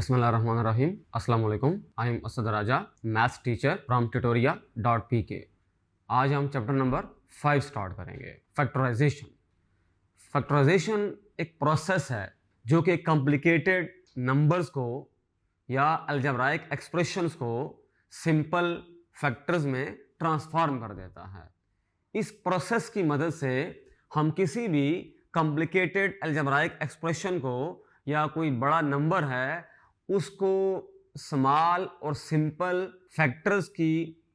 Bismillahirrahmanirrahim. Assalamu alaikum. I am Asad Raja, maths teacher from tutoria.pk. आज हम chapter number 5 start करेंगे, factorisation. Factorisation एक process है जो कि कॉम्प्लिकेटेड नंबर्स को या अलजेब्राइक एक्सप्रेशंस को सिंपल फैक्टर्स में ट्रांसफॉर्म कर देता है। इस प्रोसेस की मदद से हम किसी भी कॉम्प्लिकेटेड अलजेब्राइक एक्सप्रेशन को या कोई बड़ा नंबर है उसको स्मॉल और सिंपल फैक्टर्स की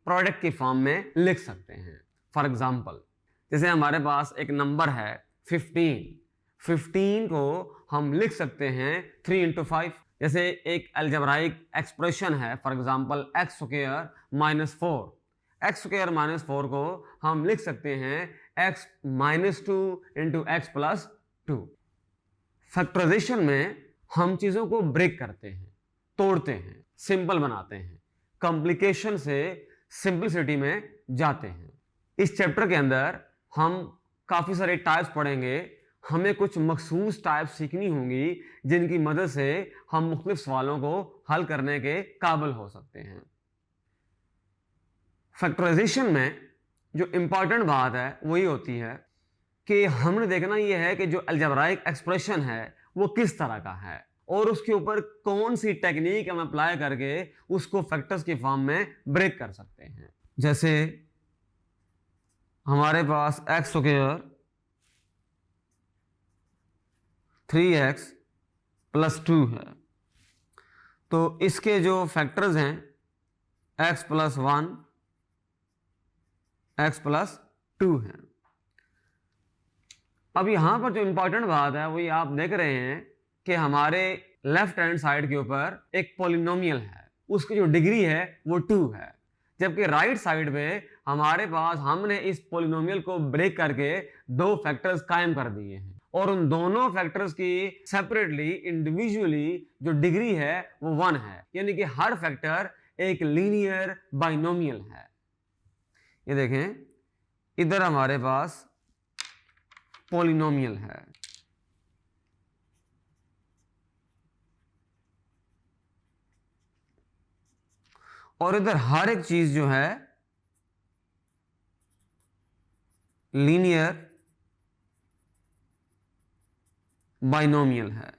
प्रोडक्ट की फॉर्म में लिख सकते हैं। फॉर एग्जांपल, जैसे हमारे पास एक नंबर है 15 को हम लिख सकते हैं 3 into 5। जैसे एक अलजेब्राइक एक्सप्रेशन है, for example x square minus 4। x square minus 4 को हम लिख सकते हैं x minus 2 into x plus 2। Factorisation में हम चीज़ों को ब्रेक करते हैं, तोड़ते हैं, सिंपल बनाते हैं, कॉम्प्लिकेशन से सिंपलिसिटी में जाते हैं। इस चैप्टर के अंदर हम काफ़ी सारे टाइप्स पढ़ेंगे। हमें कुछ मखसूस टाइप सीखनी होंगी जिनकी मदद से हम मुख्तलिफ सवालों को हल करने के काबिल हो सकते हैं। फैक्टराइजेशन में जो इम्पॉर्टेंट बात है वो ये होती है कि हमने देखना ये है कि जो अलजेब्राइक एक्सप्रेशन है वो किस तरह का है और उसके ऊपर कौन सी टेक्निक हम अप्लाई करके उसको फैक्टर्स की फॉर्म में ब्रेक कर सकते हैं। जैसे हमारे पास x स्क्वायर 3x प्लस 2 है, तो इसके जो फैक्टर्स हैं x प्लस 1, x प्लस 2 हैं। अब यहाँ पर जो इंपॉर्टेंट बात है वो ये आप देख रहे हैं कि हमारे लेफ्ट हैंड साइड के ऊपर एक पॉलिनोमियल है, उसकी जो डिग्री है वो 2 है, जबकि राइट साइड पे हमारे पास हमने इस पॉलिनोमियल को ब्रेक करके दो फैक्टर्स कायम कर दिए हैं और उन दोनों फैक्टर्स की सेपरेटली इंडिविजुअली जो डिग्री है वो 1 है, यानी कि हर फैक्टर एक लीनियर बाइनोमियल है। ये देखें, इधर हमारे पास पॉलिनोमियल है और इधर हर एक चीज जो है लीनियर बाइनोमियल है।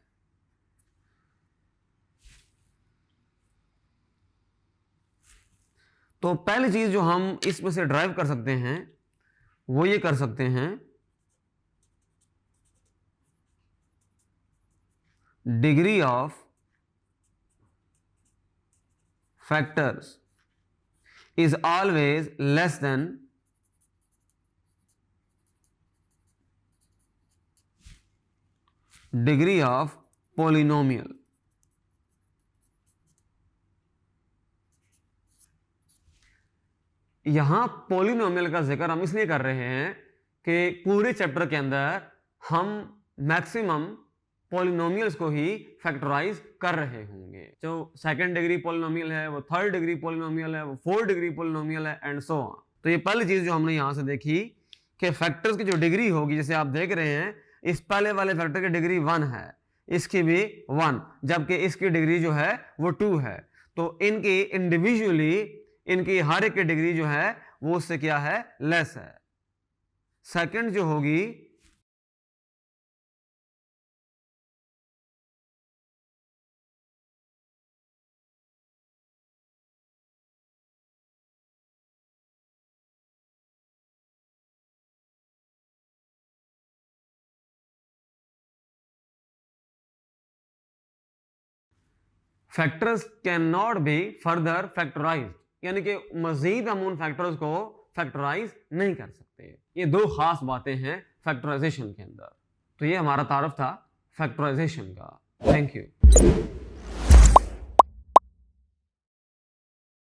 तो पहली चीज जो हम इसमें से ड्राइव कर सकते हैं वो ये कर सकते हैं, degree of factors is always less than degree of polynomial। यहां पॉलिनोमियल का जिक्र हम इसलिए कर रहे हैं कि पूरे चैप्टर के अंदर हम मैक्सिमम पॉलिनोमियल्स को ही फैक्टराइज कर रहे होंगे। जो सेकंड डिग्री पॉलिनोमियल है वो थर्ड डिग्री पॉलिनोमियल है, वो फोर्थ डिग्री पॉलिनोमियल है एंड सो ऑन। तो ये पहली चीज जो हमने यहां से देखी कि फैक्टर्स की जो डिग्री होगी, जैसे आप देख रहे हैं इस पहले वाले फैक्टर की डिग्री 1 है, इसकी भी 1, जबकि इसकी डिग्री जो है वो 2 है। तो इनकी इंडिविजुअली इनकी हर एक की डिग्री जो है वो उससे क्या है, लेस है। सेकेंड जो होगी factors can not be further factorised, यानी कि मजीद हम उन फैक्टर्स को फैक्टराइज नहीं कर सकते। ये दो खास बातें हैं फैक्टराइजेशन के अंदर। तो ये हमारा तारुफ था फैक्टराइजेशन का। Thank you.